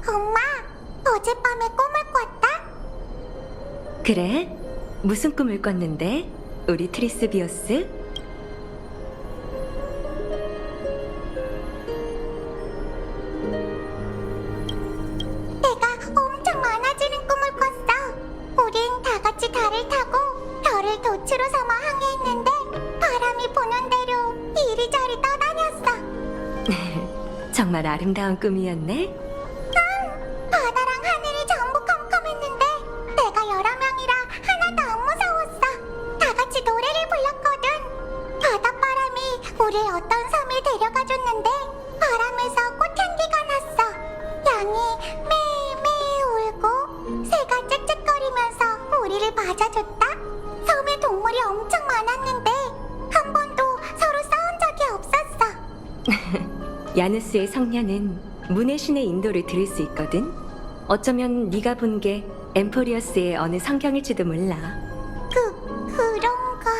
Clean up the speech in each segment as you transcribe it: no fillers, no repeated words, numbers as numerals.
엄마, 어젯밤에 꿈을 꿨다? 그래? 무슨 꿈을 꿨는데? 우리 트리스비어스? 내가 엄청 많아지는 꿈을 꿨어. 우린 다 같이 달을 타고 별을 돛으로 삼아 항해했는데 바람이 부는 대로 이리저리 떠다녔어. 정말 아름다운 꿈이었네? 바다랑 하늘이 전부 컴컴했는데 내가 여러 명이라 하나도 안 무서웠어. 다 같이 노래를 불렀거든. 바닷바람이 우릴 어떤 섬에 데려가줬는데 바람에서 꽃향기가 났어. 양이 매매 울고 새가 짹짹거리면서 우리를 맞아줬다. 섬에 동물이 엄청 많았는데 한 번도 서로 싸운 적이 없었어. 야누스의 성녀는 문의 신의 인도를 들을 수 있거든? 어쩌면 네가 본 게 엠포리어스의 어느 성경일지도 몰라. 그런가?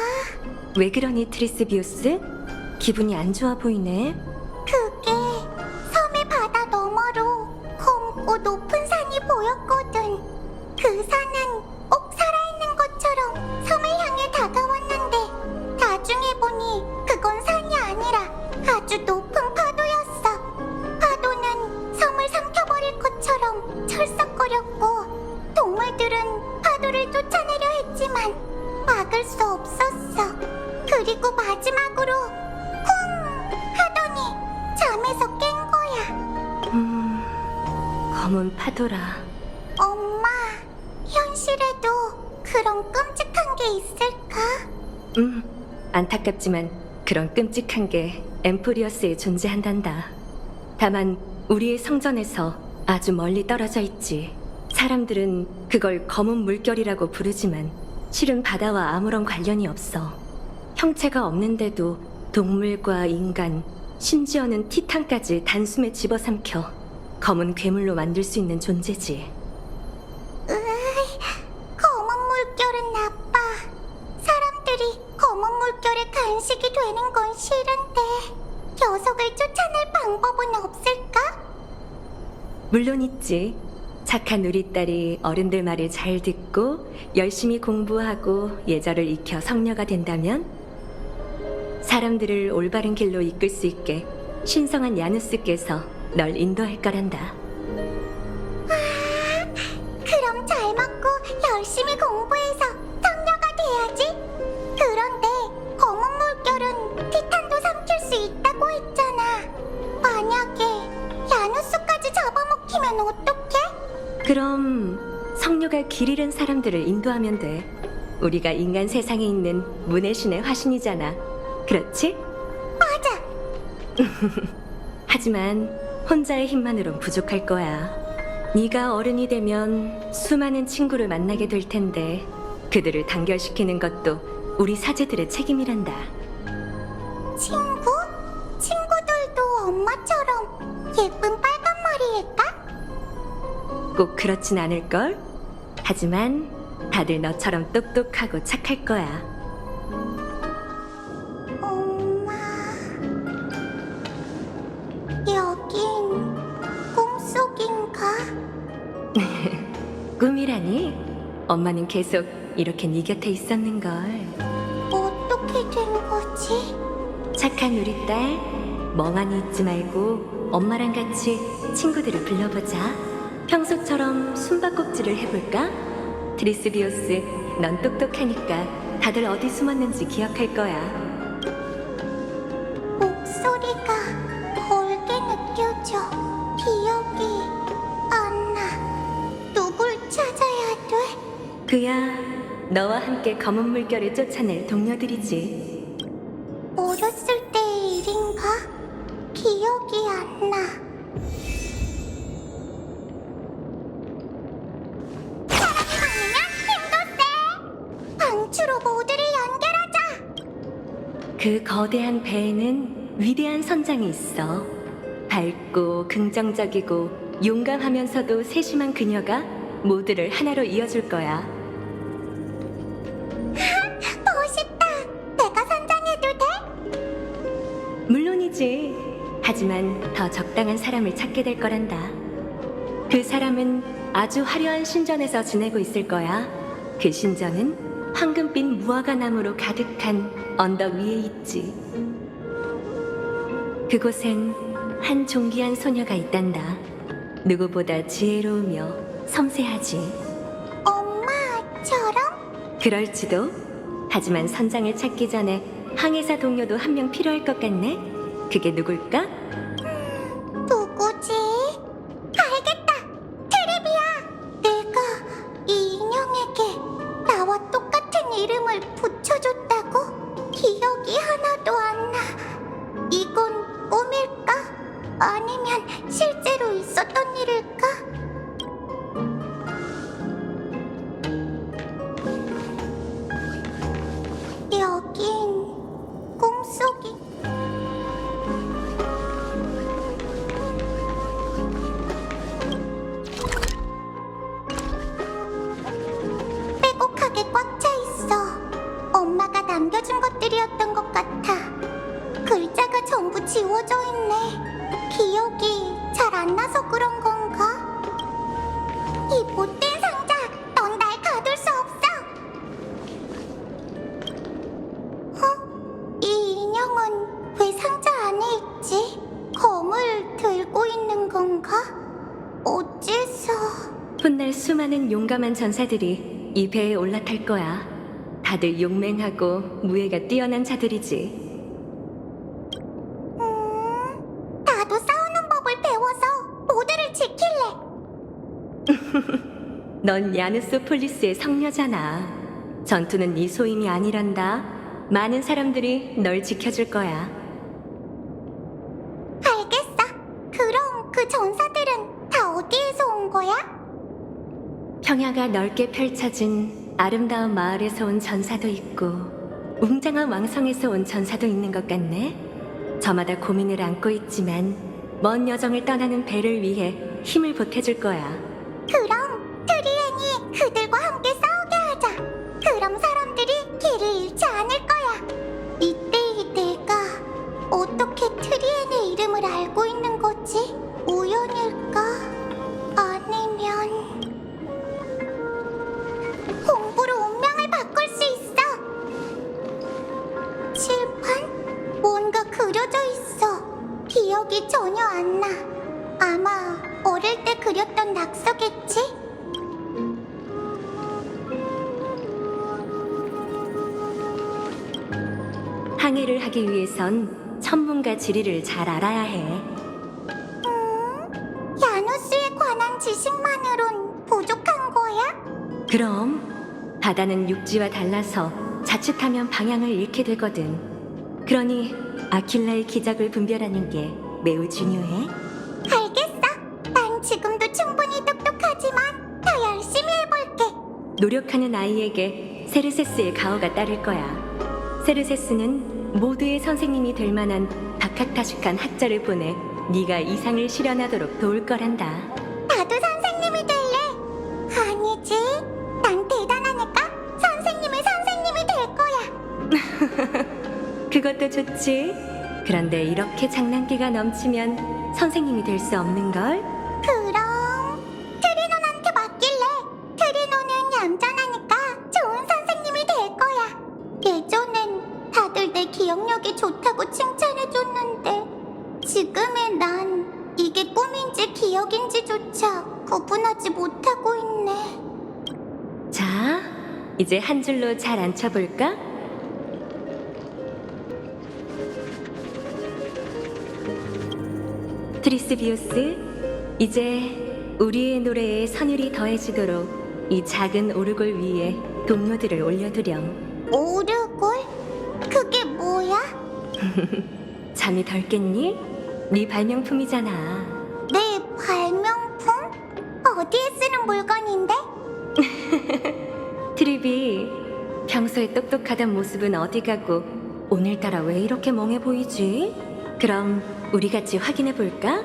왜 그러니 트리스비우스? 기분이 안 좋아 보이네. 그게 섬의 바다 너머로 검고 높은 산이 보였거든. 그 산은 꼭 살아있는 것처럼 섬을 향해 다가왔는데 나중에 보니 그건 산이 아니라 아주 높은 파도였어. 파도는 섬을 삼켜버릴 것처럼 철썩거렸고 동물들은 파도를 쫓아내려 했지만 막을 수 없었어. 그리고 마지막으로 쿵 하더니 잠에서 깬 거야. 검은 파도라. 엄마, 현실에도 그런 끔찍한 게 있을까? 안타깝지만 그런 끔찍한 게 엠포리어스에 존재한단다. 다만 우리의 성전에서 아주 멀리 떨어져 있지. 사람들은 그걸 검은 물결이라고 부르지만 실은 바다와 아무런 관련이 없어. 형체가 없는데도 동물과 인간, 심지어는 티탄까지 단숨에 집어삼켜 검은 괴물로 만들 수 있는 존재지. 검은 물결은 나빠. 사람들이 검은 물결의 간식이 되는 건 싫은데 녀석을 쫓아낼 방법은 없을까? 물론 있지. 착한 우리 딸이 어른들 말을 잘 듣고 열심히 공부하고 예절을 익혀 성녀가 된다면 사람들을 올바른 길로 이끌 수 있게 신성한 야누스께서 널 인도할 거란다. 그럼 잘 먹고 열심히 공부해서 성녀가 돼야지. 그런데 검은 물결은 티탄도 삼킬 수 있다고 했잖아. 만약에 야누스까지 잡아먹히면 어떡해? 그럼 성녀가 길 잃은 사람들을 인도하면 돼. 우리가 인간 세상에 있는 문의 신의 화신이잖아. 그렇지? 맞아. 하지만 혼자의 힘만으론 부족할 거야. 네가 어른이 되면 수많은 친구를 만나게 될 텐데 그들을 단결시키는 것도 우리 사제들의 책임이란다. 친구? 친구들도 엄마처럼 예쁜 빨간 머리일까? 꼭 그렇진 않을걸? 하지만 다들 너처럼 똑똑하고 착할 거야. 엄마, 여긴 꿈속인가? 꿈이라니? 엄마는 계속 이렇게 네 곁에 있었는걸. 어떻게 된 거지? 착한 우리 딸, 멍하니 있지 말고 엄마랑 같이 친구들을 불러보자. 평소처럼 숨바꼭질을 해볼까? 트리스비오스, 넌 똑똑하니까 다들 어디 숨었는지 기억할 거야. 목소리가 멀게 느껴져. 기억이 안 나. 누굴 찾아야 돼? 그야 너와 함께 검은 물결을 쫓아낼 동료들이지. 어렸을 때의 일인가? 기억이 안 나. 사람이 많으면 힘도 세! 방추로 모두를 연결하자! 그 거대한 배에는 위대한 선장이 있어. 밝고 긍정적이고 용감하면서도 세심한 그녀가 모두를 하나로 이어줄 거야. 멋있다! 내가 선장해도 돼? 물론이지. 하지만 더 적당한 사람을 찾게 될 거란다. 그 사람은 아주 화려한 신전에서 지내고 있을 거야. 그 신전은 황금빛 무화과 나무로 가득한 언덕 위에 있지. 그곳엔 한 존귀한 소녀가 있단다. 누구보다 지혜로우며 섬세하지. 엄마처럼? 그럴지도. 하지만 선장을 찾기 전에 항해사 동료도 한 명 필요할 것 같네. 그게 누굴까? 누구지? 알겠다! 트리비아! 내가 이 인형에게 나와 똑같은 이름을 붙여줬다고? 기억이 하나도 안 나. 이건 꿈일까? 아니면 실제로 있었던 일일까? 여긴 꿈속이. 빼곡하게 꽉 차 있어. 엄마가 남겨준 것들이었던 것 같아. 글자가 전부 지워져 있네. 기억이 잘 안 나서 그런 건가? 이 못된 상자, 넌 날 가둘 수 없어. 이 인형은 왜 상자 안에 있지? 검을 들고 있는 건가? 어째서? 훗날 수많은 용감한 전사들이 이 배에 올라탈 거야. 다들 용맹하고 무예가 뛰어난 자들이지. 나도 싸우는 법을 배워서 모두를 지킬래. 넌 야누스 폴리스의 성녀잖아. 전투는 네 소임이 아니란다. 많은 사람들이 널 지켜줄 거야. 알겠어. 그럼 그 전사들은 다 어디에서 온 거야? 평야가 넓게 펼쳐진 아름다운 마을에서 온 전사도 있고 웅장한 왕성에서 온 전사도 있는 것 같네. 저마다 고민을 안고 있지만 먼 여정을 떠나는 배를 위해 힘을 보태줄 거야. 그럼 트리엔이 그들과 함께 싸우게 하자. 그럼 사람들이 길을 잃지 않을 거야. 이때 내가 어떻게 트리엔의 이름을 알고 있는 거지? 우연일까? 아니면 공부로 운명을 바꿀 수 있어. 칠판? 뭔가 그려져 있어. 기억이 전혀 안 나. 아마 어릴 때 그렸던 낙서겠지? 항해를 하기 위해선 천문과 지리를 잘 알아야 해. 야누스에 관한 지식만으론 부족한 거야? 그럼 바다는 육지와 달라서 자칫하면 방향을 잃게 되거든. 그러니 아킬라의 기적을 분별하는 게 매우 중요해. 알겠어. 난 지금도 충분히 똑똑하지만 더 열심히 해볼게. 노력하는 아이에게 세르세스의 가호가 따를 거야. 세르세스는 모두의 선생님이 될 만한 박학다식한 학자를 보내 네가 이상을 실현하도록 도울 거란다. 나도 선생님이 될래. 아니지. 난 대단하니까 선생님의 선생님이 될 거야. 그것도 좋지. 그런데 이렇게 장난기가 넘치면 선생님이 될 수 없는걸? 그럼 트리논한테 맡길래. 트리논은 얌전하니까 좋은 선생님이 될 거야. 예전엔 다들 내 기억력이 좋다고 칭찬해줬는데 지금의 난 이게 꿈인지 기억인지조차 구분하지 못하고 있네. 자, 이제 한 줄로 잘 앉혀볼까? 트리스비우스, 이제 우리의 노래에 선율이 더해지도록 이 작은 오르골 위에 동료들을 올려두렴. 오르골? 그게 뭐야? 잠이 덜 깼니? 네 발명품이잖아. 내 발명품? 어디에 쓰는 물건인데? 트리비, 평소에 똑똑하던 모습은 어디 가고 오늘따라 왜 이렇게 멍해 보이지? 그럼 우리 같이 확인해 볼까?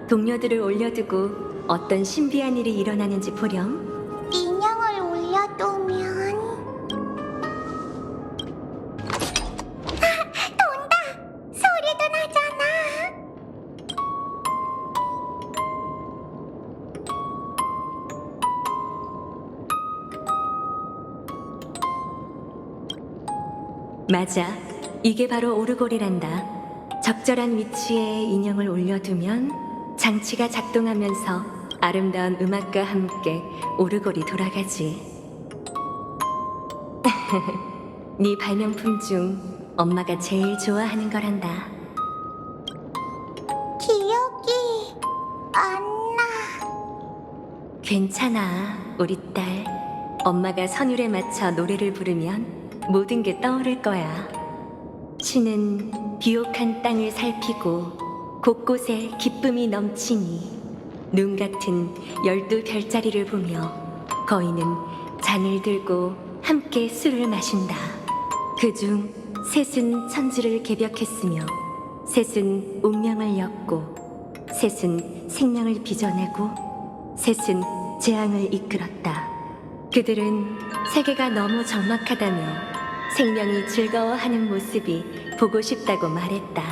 동료들을 올려두고 어떤 신비한 일이 일어나는지 보렴. 인형을 올려두면 돈다! 소리도 나잖아. 맞아. 이게 바로 오르골이란다. 적절한 위치에 인형을 올려두면 장치가 작동하면서 아름다운 음악과 함께 오르골이 돌아가지. 네 발명품 중 엄마가 제일 좋아하는 거란다. 기억이 안 나. 괜찮아, 우리 딸. 엄마가 선율에 맞춰 노래를 부르면 모든 게 떠오를 거야. 신은 비옥한 땅을 살피고 곳곳에 기쁨이 넘치니 눈 같은 12별자리를 보며 거인은 잔을 들고 함께 술을 마신다. 그중 셋은 천지를 개벽했으며 셋은 운명을 엮고 셋은 생명을 빚어내고 셋은 재앙을 이끌었다. 그들은 세계가 너무 적막하다며 생명이 즐거워하는 모습이 보고 싶다고 말했다.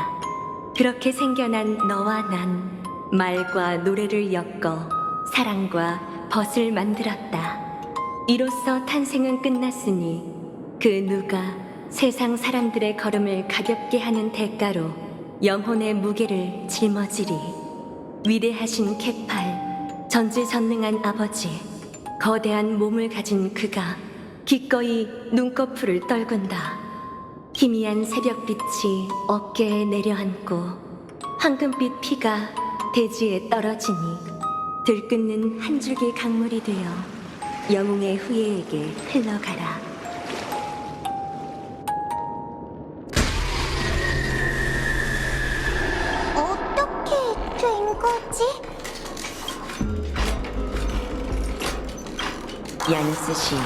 그렇게 생겨난 너와 난 말과 노래를 엮어 사랑과 벗을 만들었다. 이로써 탄생은 끝났으니 그 누가 세상 사람들의 걸음을 가볍게 하는 대가로 영혼의 무게를 짊어지리. 위대하신 케팔, 전지전능한 아버지, 거대한 몸을 가진 그가 기꺼이 눈꺼풀을 떨군다. 희미한 새벽빛이 어깨에 내려앉고 황금빛 피가 대지에 떨어지니 들끓는 한 줄기 강물이 되어 영웅의 후예에게 흘러가라. 어떻게 된 거지? 야누스 시인,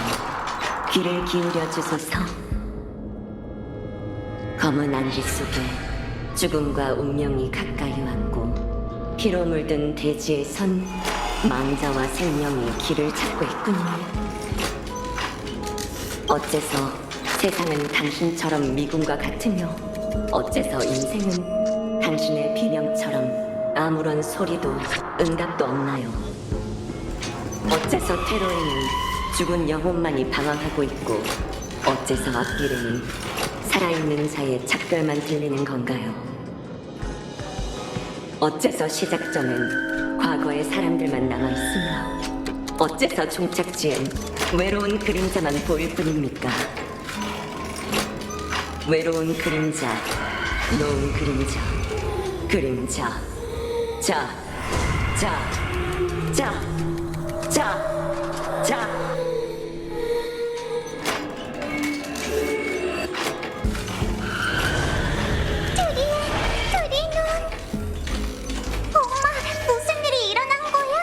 귀를 기울여 주소서. 검은 안개 속에 죽음과 운명이 가까이 왔고 피로 물든 대지에선 망자와 생명이 길을 찾고 있군요. 어째서 세상은 당신처럼 미궁과 같으며 어째서 인생은 당신의 비명처럼 아무런 소리도 응답도 없나요? 어째서 테러에는 죽은 영혼만이 방황하고 있고 어째서 앞길에는 살아있는 자의 작별만 들리는 건가요? 어째서 시작점엔 과거의 사람들만 남아있으며 어째서 종착지엔 외로운 그림자만 보일 뿐입니까? 외로운 그림자, 노은 그림자, 그림자, 자, 자, 자, 자, 자. 둘이는 엄마, 무슨 일이 일어난 거야?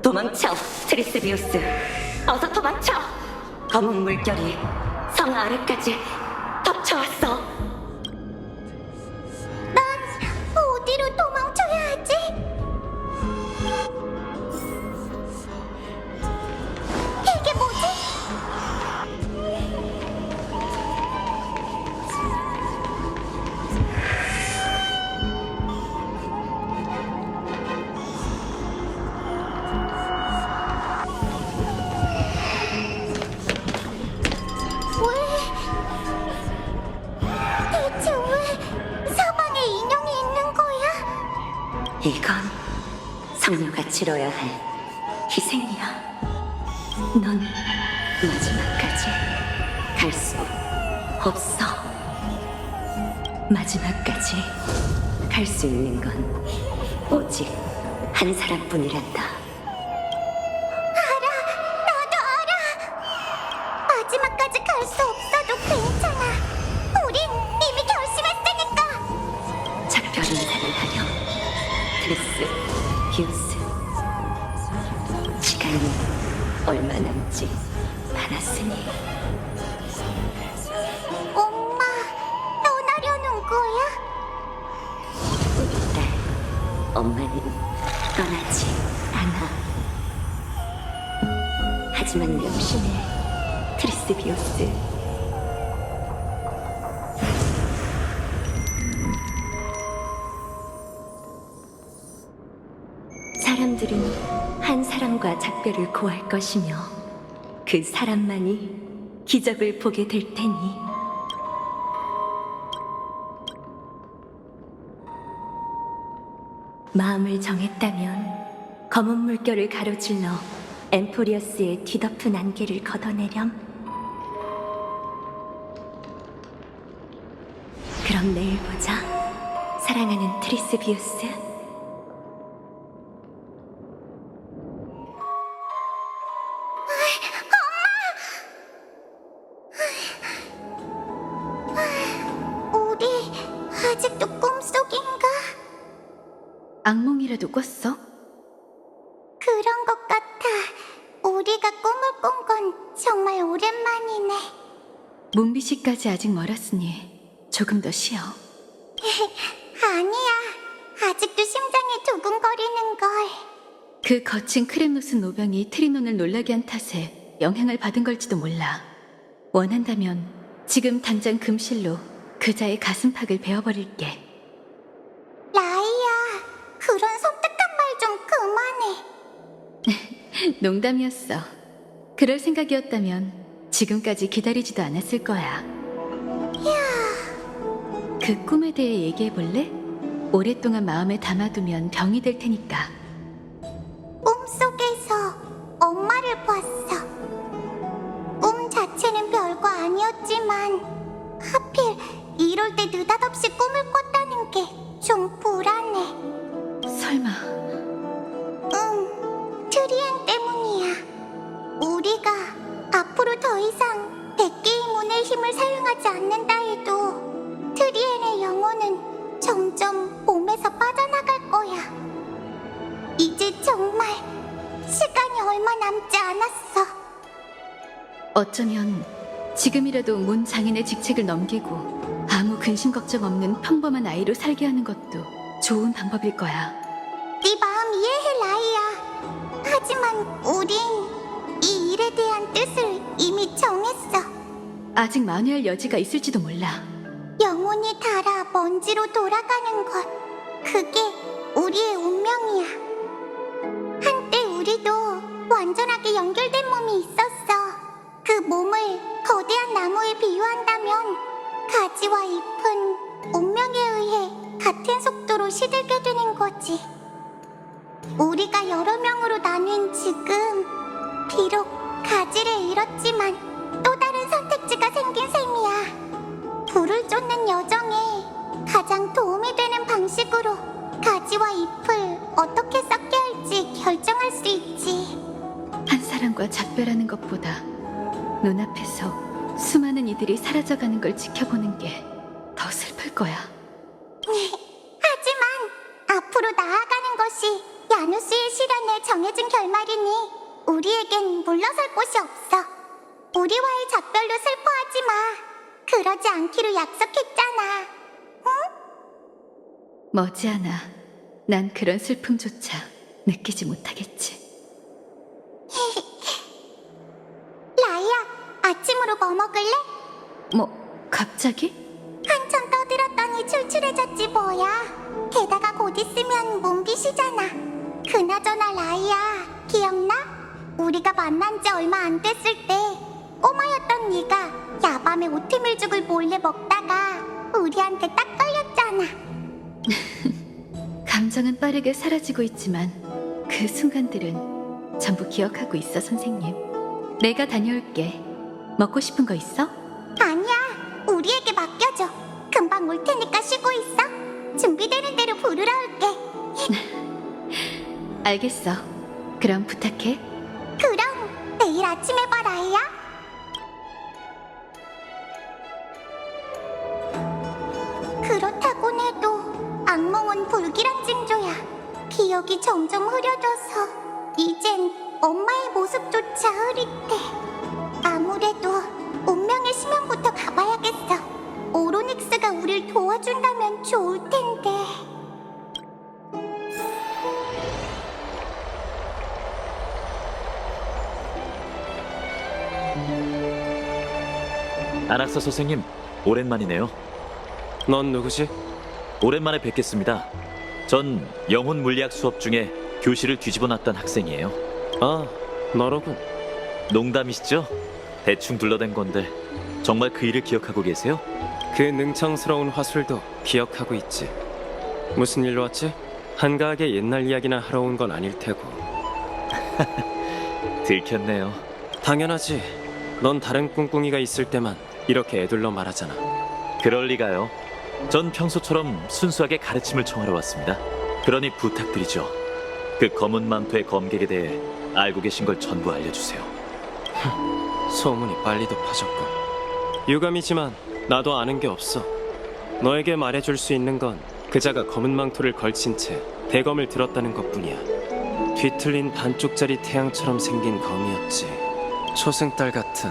도망쳐, 트리스비우스. 어서 도망쳐. 검은 물결이 성 아래까지 덮쳐왔어. 난 어디로 도망쳐야 하지? 이게 뭐지? 대체 왜 사방에 인형이 있는 거야? 이건 성녀가 치러야 할 희생이야. 넌 마지막까지 갈 수 없어. 마지막까지 갈 수 있는 건 오직 한 사람뿐이란다. 알아, 나도 알아. 마지막까지 갈 수 없어도 괜찮아. 우린 이미 결심했으니까. 작별 인사를 하렴, 트리스 비우스. 시간이 얼마 남지 않았으니. 엄마, 떠나려는 거야? 우리 딸, 엄마는 떠나지 않아. 하지만 명심해, 트리스 비우스. 사람들은 한 사람과 작별을 고할 것이며 그 사람만이 기적을 보게 될 테니 마음을 정했다면 검은 물결을 가로질러 엠포리어스의 뒤덮은 안개를 걷어내렴. 그럼 내일 보자. 사랑하는 트리스비우스. 우리 아직도 꿈속인가? 악몽이라도 꿨어? 그런 것 같아. 우리가 꿈을 꾼 건 정말 오랜만이네. 문비시까지 아직 멀었으니 조금 더 쉬어. 아니야. 아직도 심장이 두근거리는 걸. 그 거친 크렘노스 노병이 트리논을 놀라게 한 탓에 영향을 받은 걸지도 몰라. 원한다면 지금 당장 금실로 그자의 가슴팍을 베어버릴게. 라이야, 그런 섬뜩한 말 좀 그만해. 농담이었어. 그럴 생각이었다면 지금까지 기다리지도 않았을 거야. 그 꿈에 대해 얘기해볼래? 오랫동안 마음에 담아두면 병이 될 테니까. 꿈속에서 엄마를 봤어. 꿈 자체는 별거 아니었지만 하필 이럴 때 느닷없이 꿈을 꿨다는 게 좀 불안해. 설마 트리엔 때문이야. 우리가 앞으로 더 이상 백개의 문의 힘을 사용하지 않는다 해도 트리엔의 영혼은 점점 몸에서 빠져나갈 거야. 이제 정말 시간이 얼마 남지 않았어. 어쩌면 지금이라도 문 장인의 직책을 넘기고 아무 근심 걱정 없는 평범한 아이로 살게 하는 것도 좋은 방법일 거야. 네 마음 이해해, 라이야. 하지만 우린 이 일에 대한 뜻을 이미 정했어. 아직 만회할 여지가 있을지도 몰라. 영혼이 닳아 먼지로 돌아가는 것, 그게 우리의 운명이야. 한때 우리도 완전하게 연결된 몸이 있었어. 그 몸을 거대한 나무에 비유한다면 가지와 잎은 운명에 의해 같은 속도로 시들게 되는 거지. 우리가 여러 명으로 나뉜 지금 비록 가지를 잃었지만 또 다른 선택지가 생긴 셈이야. 불을 쫓는 여정에 가장 도움이 되는 방식으로 가지와 잎을 어떻게 섞게 할지 결정할 수 있지. 한 사람과 작별하는 것보다 눈앞에서 수많은 이들이 사라져가는 걸 지켜보는 게 더 슬플 거야. 하지만 앞으로 나아가는 것이 야누스의 실현에 정해진 결말이니 우리에겐 물러설 곳이 없어. 우리와의 작별로 슬퍼하지 마. 그러지 않기로 약속했잖아. 응? 머지않아 난 그런 슬픔조차 느끼지 못하겠지. 라이야, 아침으로 뭐 먹을래? 뭐 갑자기? 한참 떠들었더니 출출해졌지 뭐야. 게다가 곧 있으면 문빗이잖아. 그나저나 라이야, 기억나? 우리가 만난 지 얼마 안 됐을 때 꼬마였던 네가 야밤에 오트밀죽을 몰래 먹다가 우리한테 딱 걸렸잖아. 감정은 빠르게 사라지고 있지만 그 순간들은 전부 기억하고 있어, 선생님. 내가 다녀올게. 먹고 싶은 거 있어? 아니야, 우리에게 맡겨줘. 금방 올 테니까 쉬고 있어. 준비되는 대로 부르러 올게. 알겠어. 그럼 부탁해. 그럼 내일 아침에 봐, 라이야. 그렇다곤 해도 악몽은 불길한 징조야. 기억이 점점 흐려져서 이젠 엄마의 모습조차 흐릿해. 아무래도 운명의 심연부터 가봐야겠어. 오로닉스가 우릴 도와준다면 좋을 텐데. 아낙사 선생님, 오랜만이네요. 넌 누구지? 오랜만에 뵙겠습니다. 전 영혼 물리학 수업 중에 교실을 뒤집어 놨던 학생이에요. 아, 너로군. 농담이시죠? 대충 둘러댄 건데 정말 그 일을 기억하고 계세요? 그 능청스러운 화술도 기억하고 있지. 무슨 일로 왔지? 한가하게 옛날 이야기나 하러 온 건 아닐 테고. 들켰네요. 당연하지. 넌 다른 꿍꿍이가 있을 때만 이렇게 애들러 말하잖아. 그럴 리가요. 전 평소처럼 순수하게 가르침을 청하러 왔습니다. 그러니 부탁드리죠. 그 검은 망토의 검객에 대해 알고 계신 걸 전부 알려주세요. 소문이 빨리도 퍼졌군. 유감이지만 나도 아는 게 없어. 너에게 말해줄 수 있는 건 그자가 검은 망토를 걸친 채 대검을 들었다는 것뿐이야. 뒤틀린 반쪽짜리 태양처럼 생긴 검이었지. 초승달 같은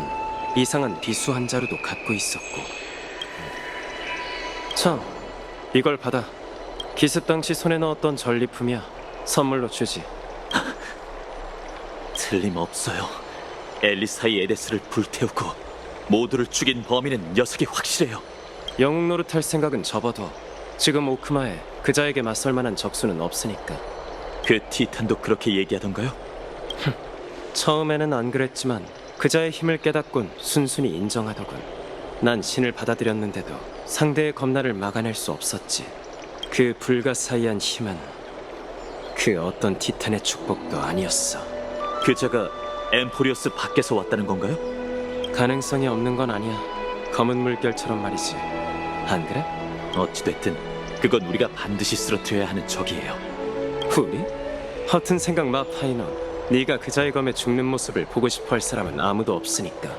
이상한 비수 한 자루도 갖고 있었고. 참, 이걸 받아. 기습 당시 손에 넣었던 전리품이야. 선물로 주지. 틀림없어요. 엘리사이 에데스를 불태우고 모두를 죽인 범인은 녀석이 확실해요. 영웅 노릇할 생각은 접어둬. 지금 오크마에 그자에게 맞설 만한 적수는 없으니까. 그 티탄도 그렇게 얘기하던가요? 처음에는 안 그랬지만 그자의 힘을 깨닫곤 순순히 인정하더군. 난 신을 받아들였는데도 상대의 검나를 막아낼 수 없었지. 그 불가사의한 힘은 그 어떤 티탄의 축복도 아니었어. 그자가 엠포리오스 밖에서 왔다는 건가요? 가능성이 없는 건 아니야. 검은 물결처럼 말이지. 안 그래? 어찌됐든 그건 우리가 반드시 쓰러뜨려야 하는 적이에요. 우리? 허튼 생각 마, 파이너. 네가 그자의 검에 죽는 모습을 보고 싶어 할 사람은 아무도 없으니까.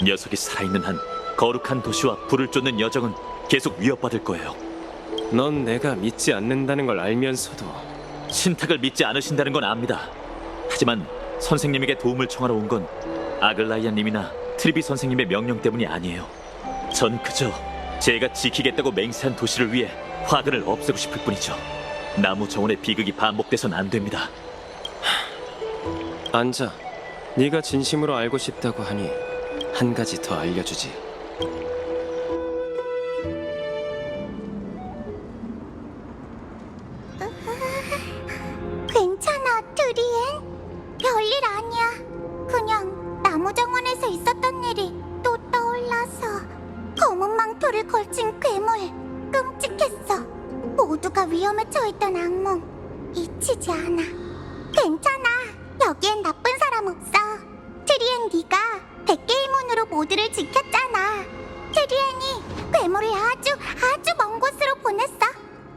녀석이 살아있는 한 거룩한 도시와 불을 쫓는 여정은 계속 위협받을 거예요. 넌 내가 믿지 않는다는 걸 알면서도 신탁을 믿지 않으신다는 건 압니다. 하지만 선생님에게 도움을 청하러 온 건 아글라이아님이나 트리비 선생님의 명령 때문이 아니에요. 전 그저 제가 지키겠다고 맹세한 도시를 위해 화근을 없애고 싶을 뿐이죠. 나무 정원의 비극이 반복돼선 안 됩니다. 앉아. 네가 진심으로 알고 싶다고 하니 한 가지 더 알려주지. 괜찮아, 트리엔. 별일 아니야. 그냥 나무 정원에서 있었던 일이 또 떠올라서. 검은 망토를 걸친 괴물, 끔찍했어. 모두가 위험에 처했던 악몽, 잊히지 않아. 괜찮아, 여기엔 나쁜 사람 없어. 트리엔, 네가 100개의 문으로 모두를 지켰잖아. 트리엔이 괴물을 아주 먼 곳으로 보냈어.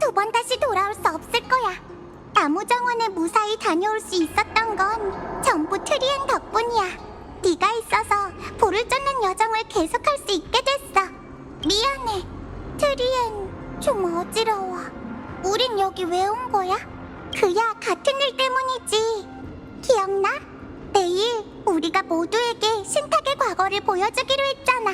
두 번 다시 돌아올 수 없을 거야. 나무 정원에 무사히 다녀올 수 있었던 건 전부 트리엔 덕분이야. 네가 있어서 불을 쫓는 여정을 계속할 수 있게 됐어. 미안해, 트리엔. 좀 어지러워. 우린 여기 왜 온 거야? 그야 같은 일 때문이지. 기억나? 내일 우리가 모두에게 신탁의 과거를 보여주기로 했잖아.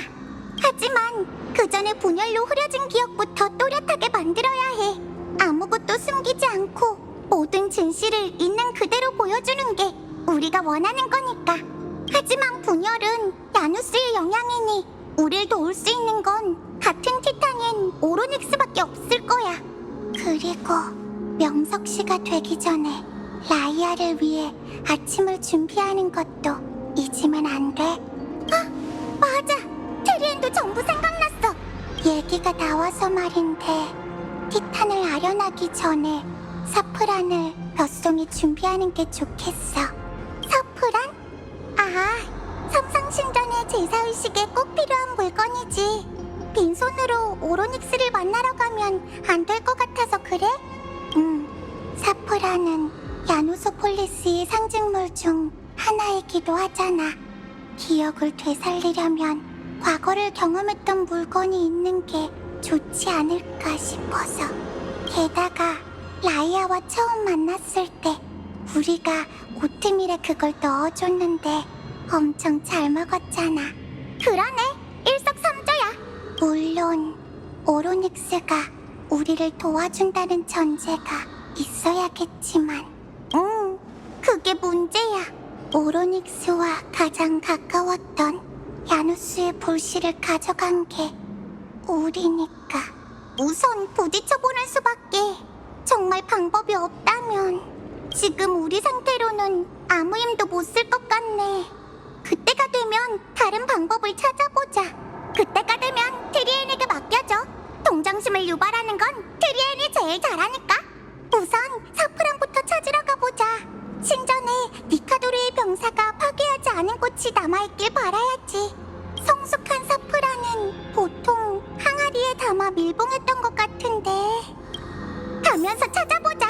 하지만 그 전에 분열로 흐려진 기억부터 또렷하게 만들어야 해. 아무것도 숨기지 않고 모든 진실을 있는 그대로 보여주는 게 우리가 원하는 거니까. 하지만 분열은 야누스의 영향이니 우릴 도울 수 있는 건 같은 티탄인 오로닉스밖에 없을 거야. 그리고 명석시가 되기 전에 라이아를 위해 아침을 준비하는 것도 잊으면 안 돼. 아, 맞아. 트리엔도 전부 생각났어. 얘기가 나와서 말인데 티탄을 아련하기 전에 사프란을 벼송이 준비하는 게 좋겠어. 사프란? 아, 삼상신전의 제사의식에 꼭 필요한 물건이지. 빈손으로 오로닉스를 만나러 가면 안 될 것 같아서 그래? 사프란은 야누소폴리스의 상징물 중 하나이기도 하잖아. 기억을 되살리려면 과거를 경험했던 물건이 있는 게 좋지 않을까 싶어서. 게다가 라이아와 처음 만났을 때 우리가 오트밀에 그걸 넣어줬는데 엄청 잘 먹었잖아. 그러네, 일석삼조야. 물론 오로닉스가 우리를 도와준다는 전제가 있어야겠지만, 그게 문제야. 오로닉스와 가장 가까웠던 야누스의 볼씨를 가져간 게 우리니까. 우선 부딪혀보는 수밖에. 정말 방법이 없다면 지금 우리 상태로는 아무 힘도 못 쓸 것 같네. 그때가 되면 다른 방법을 찾아보자. 그때가 되면 트리엔에게 맡겨줘. 동정심을 유발하는 건 트리엔이 제일 잘하니까. 우선 사프란부터 찾으러 가보자. 신전에 니카도르의 병사가 파괴하지 않은 꽃이 남아있길 바라야지. 성숙한 사프란은 보통 항아리에 담아 밀봉했던 것 같은데. 가면서 찾아보자.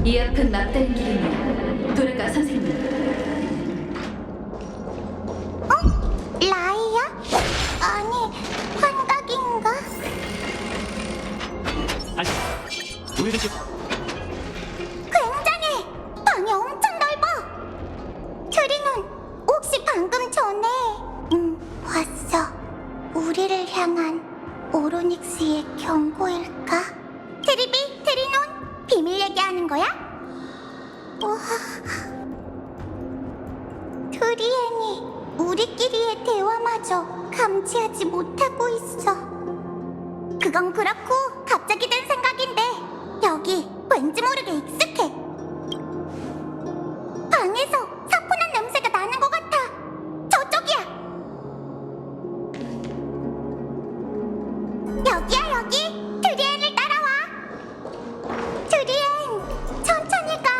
이 앞은 막다른 길이니 돌아가 선생님. 라이야? 아니, 환각인가? 아니, 왜이러지? 굉장해! 방이 엄청 넓어! 트리는 혹시 방금 전에 봤어. 우리를 향한 오로닉스의 경고일까? 트리비, 트리논, 비밀 얘기하는 거야? 우와. 트리엔이 우리끼리의 대화마저 감지하지 못하고 있어. 그건 그렇고 갑자기 든 생각인데 여기 왠지 모르게 익숙해. 방에서 사포난 냄새가 나는 것 같아. 저쪽이야. 여기야 여기. 드리엔을 따라와. 드리엔, 천천히 가.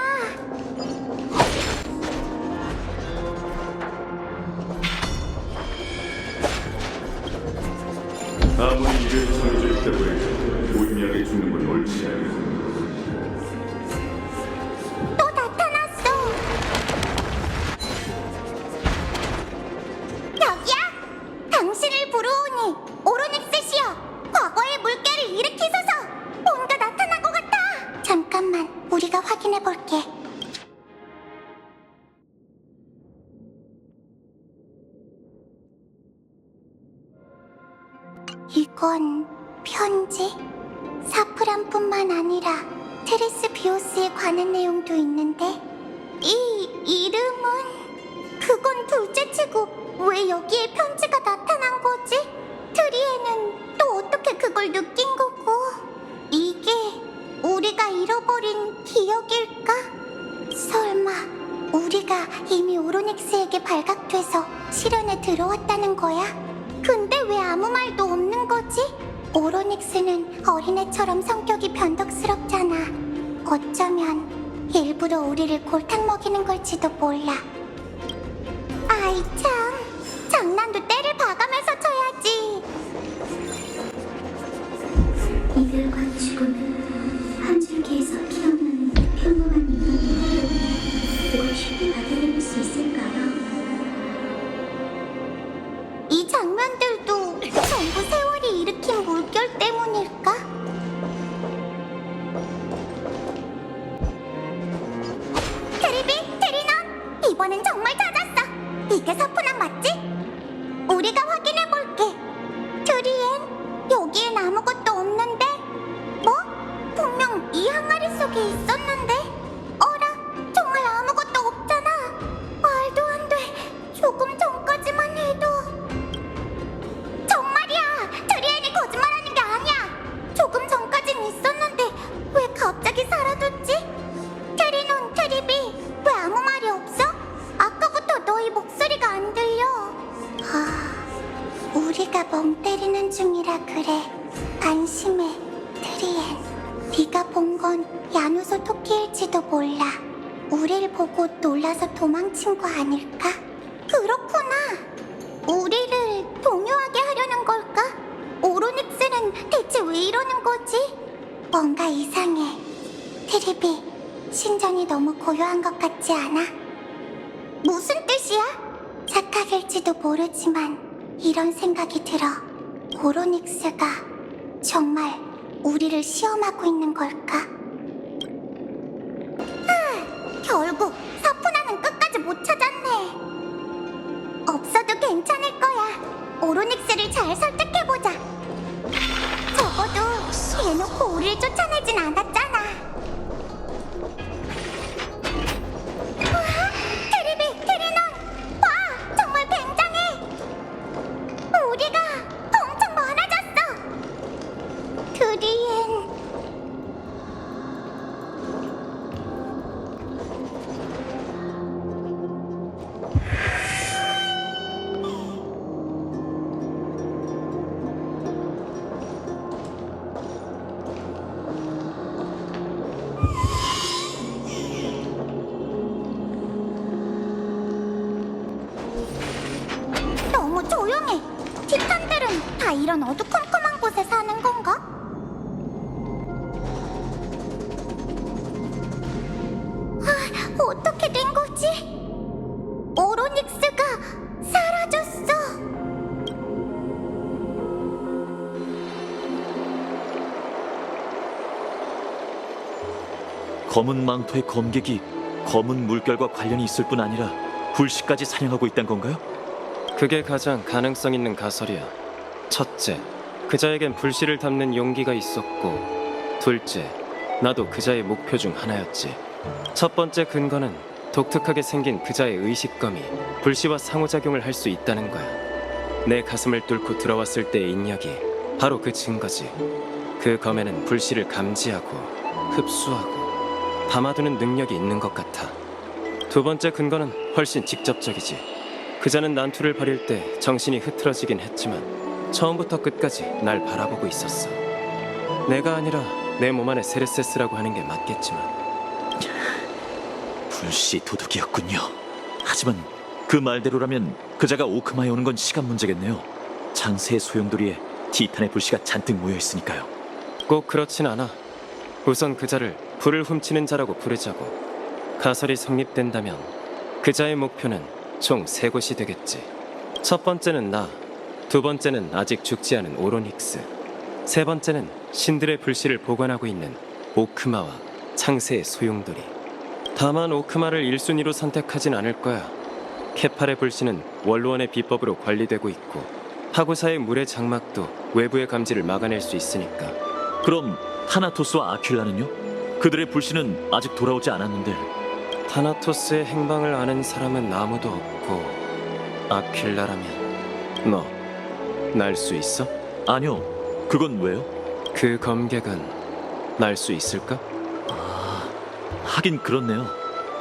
아무리 이를 정해질 때도 해도 무의미하게 죽는 건 옳지 않아. 또 나타났어. 여기야? 당신을 부르오니 오로닉스시여, 과거의 물결을 일으키소서. 뭔가 나타난 것 같아. 잠깐만, 우리가 확인해 볼게. 이건 편지? 사프란뿐만 아니라 테레스 비오스에 관한 내용도 있는데 이 이름은... 그건 둘째치고 왜 여기에 편지가 나타난 거지? 트리에는 또 어떻게 그걸 느낀 거고? 이게 우리가 잃어버린 기억일까? 설마 우리가 이미 오로닉스에게 발각돼서 실현에 들어왔다는 거야? 근데 왜 아무 말도 없는 거지? 오로닉스는 어린애처럼 성격이 변덕스럽잖아. 어쩌면 일부러 우리를 골탕 먹이는 걸지도 몰라. 아이 참, 장난도 때를 봐가면서 쳐야지. 이들과 죽음은 한 줄기에서 피어나는 평범한 인간인데 그걸 쉽게 받아들일 수 있을까요? 이 장면들도 전부 세월이 일으킨 물결 때문일까? 테리비, 테리논, 이번엔 정말 찾았어. 이게 서프난 맞지? 우리가 확인해볼게. 트리엔, 여기엔 아무것도 없는데? 뭐? 분명 이 항아리 속에 있었는데? 어라, 정말 아무것도 없잖아. 말도 안 돼. 조금 전까지만 해도... 정말이야! 트리엔이 거짓말하는 게 아니야! 조금 전까진 있었는데 왜 갑자기 사라졌지? 트리논, 트리비, 왜 아무 말이 없어? 아까부터 너희 목소리가 안 들려. 우리가 멍 때리는 중이라 그래. 안심해, 트리엔. 네가 본 건 야누소 토끼일지도 몰라. 우리를 보고 놀라서 도망친 거 아닐까? 그렇구나. 우리를 동요하게 하려는 걸까? 오로닉스는 대체 왜 이러는 거지? 뭔가 이상해. 트리비, 신전이 너무 고요한 것 같지 않아? 무슨 뜻이야? 착각일지도 모르지만 이런 생각이 들어. 오로닉스가 정말 우리를 시험하고 있는 걸까? 결국 사푸나는 끝까지 못 찾았네. 없어도 괜찮을 거야. 오로닉스를 잘 설득해보자. 적어도 대놓고 우리를 쫓아내진 않았잖아. 우와, 트리비, 트리논, 봐! 정말 굉장해! 우리가 엄청 많아졌어! 트리엔... 너무 조용해. 티탄들은 다 이런 어두컴컴한 곳에 사는 건가? 아, 어떻게 된 거지? 오로닉스가 사라졌어. 검은 망토의 검객이 검은 물결과 관련이 있을 뿐 아니라 불씨까지 사냥하고 있단 건가요? 그게 가장 가능성 있는 가설이야. 첫째, 그자에겐 불씨를 담는 용기가 있었고, 둘째, 나도 그자의 목표 중 하나였지. 첫 번째 근거는 독특하게 생긴 그자의 의식검이 불씨와 상호작용을 할 수 있다는 거야. 내 가슴을 뚫고 들어왔을 때의 인력이 바로 그 증거지. 그 검에는 불씨를 감지하고 흡수하고 담아두는 능력이 있는 것 같아. 두 번째 근거는 훨씬 직접적이지. 그자는 난투를 벌일 때 정신이 흐트러지긴 했지만 처음부터 끝까지 날 바라보고 있었어. 내가 아니라 내 몸 안에 세레세스라고 하는 게 맞겠지만. 불씨 도둑이었군요. 하지만 그 말대로라면 그자가 오크마에 오는 건 시간 문제겠네요. 장세의 소용돌이에 티탄의 불씨가 잔뜩 모여 있으니까요. 꼭 그렇진 않아. 우선 그자를 불을 훔치는 자라고 부르자고. 가설이 성립된다면 그자의 목표는 총 3곳이 되겠지. 첫 번째는 나, 두 번째는 아직 죽지 않은 오로닉스, 세 번째는 신들의 불씨를 보관하고 있는 오크마와 창세의 소용돌이. 다만 오크마를 1순위로 선택하진 않을 거야. 케팔의 불씨는 원로원의 비법으로 관리되고 있고 하구사의 물의 장막도 외부의 감지를 막아낼 수 있으니까. 그럼 타나토스와 아퀼라는요? 그들의 불씨는 아직 돌아오지 않았는데. 타나토스의 행방을 아는 사람은 아무도 없고, 아퀼라라면 너 날 수 있어? 아니요. 그건 왜요? 그 검객은 날 수 있을까? 하긴 그렇네요.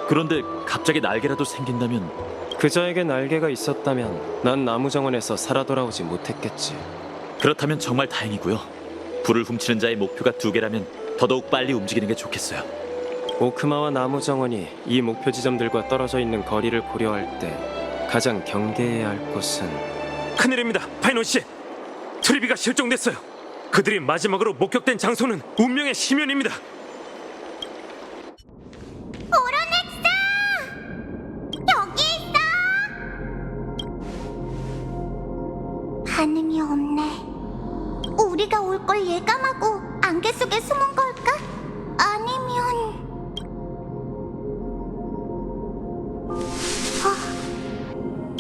그런데 갑자기 날개라도 생긴다면. 그자에게 날개가 있었다면 난 나무정원에서 살아 돌아오지 못했겠지. 그렇다면 정말 다행이고요. 불을 훔치는 자의 목표가 2개라면 더더욱 빨리 움직이는 게 좋겠어요. 오크마와 나무정원이 이 목표 지점들과 떨어져 있는 거리를 고려할 때 가장 경계해야 할 곳은 큰일입니다, 파이논 씨. 트리비가 실종됐어요. 그들이 마지막으로 목격된 장소는 운명의 심연입니다. 오로넥스! 여기 있어! 반응이 없네. 우리가 올 걸 예감하고 안개 속에 숨은 걸까? 아니면...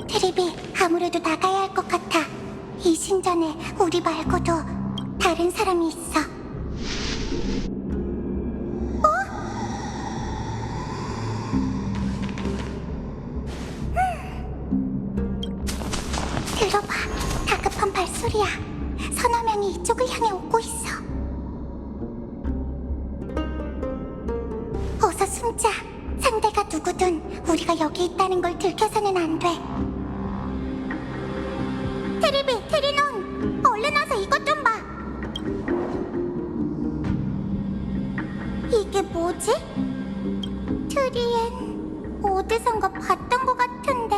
트리비, 아무래도 나가야 할 것 같아. 이 신전에 우리 말고도 다른 사람이 있어. 들어봐, 다급한 발소리야. 서너 명이 이쪽을 향해 오고 있어. 어서 숨자. 상대가 누구든 우리가 여기 있다는 걸 들켜서는 안 돼. 트리비, 트리논, 얼른 와서 이것 좀 봐. 이게 뭐지? 트리엔 어디선가 봤던 것 같은데.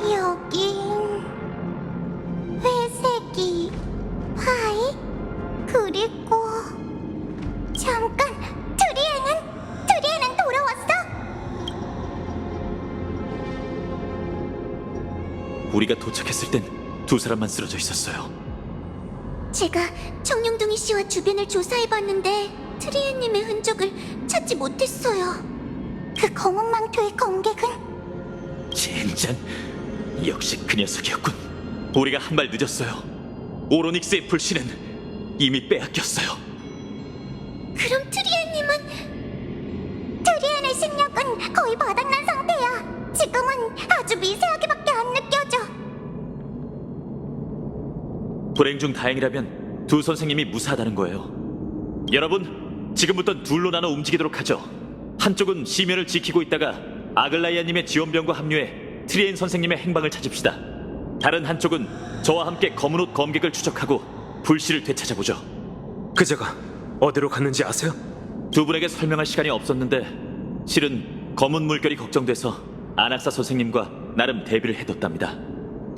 여긴 회색이 파이? 그리고 잠깐, 트리에는 돌아왔어? 우리가 도착했을 땐 두 사람만 쓰러져 있었어요. 제가 청룡둥이 씨와 주변을 조사해봤는데 트리에님의 흔적을 찾지 못했어요. 그 검은 망토의 검객은 젠장, 역시 그 녀석이었군. 우리가 한 발 늦었어요. 오로닉스의 불씨는 이미 빼앗겼어요. 그럼 트리에의 실력은 거의 바닥난 상태야. 지금은 아주 미세하게밖에 안 느껴져. 불행 중 다행이라면 두 선생님이 무사하다는 거예요. 여러분, 지금부터 둘로 나눠 움직이도록 하죠. 한쪽은 시면을 지키고 있다가 아글라이아님의 지원병과 합류해 트리엔 선생님의 행방을 찾읍시다. 다른 한쪽은 저와 함께 검은 옷 검객을 추적하고 불씨를 되찾아보죠. 그자가 어디로 갔는지 아세요? 두 분에게 설명할 시간이 없었는데 실은 검은 물결이 걱정돼서 아낙사 선생님과 나름 대비를 해뒀답니다.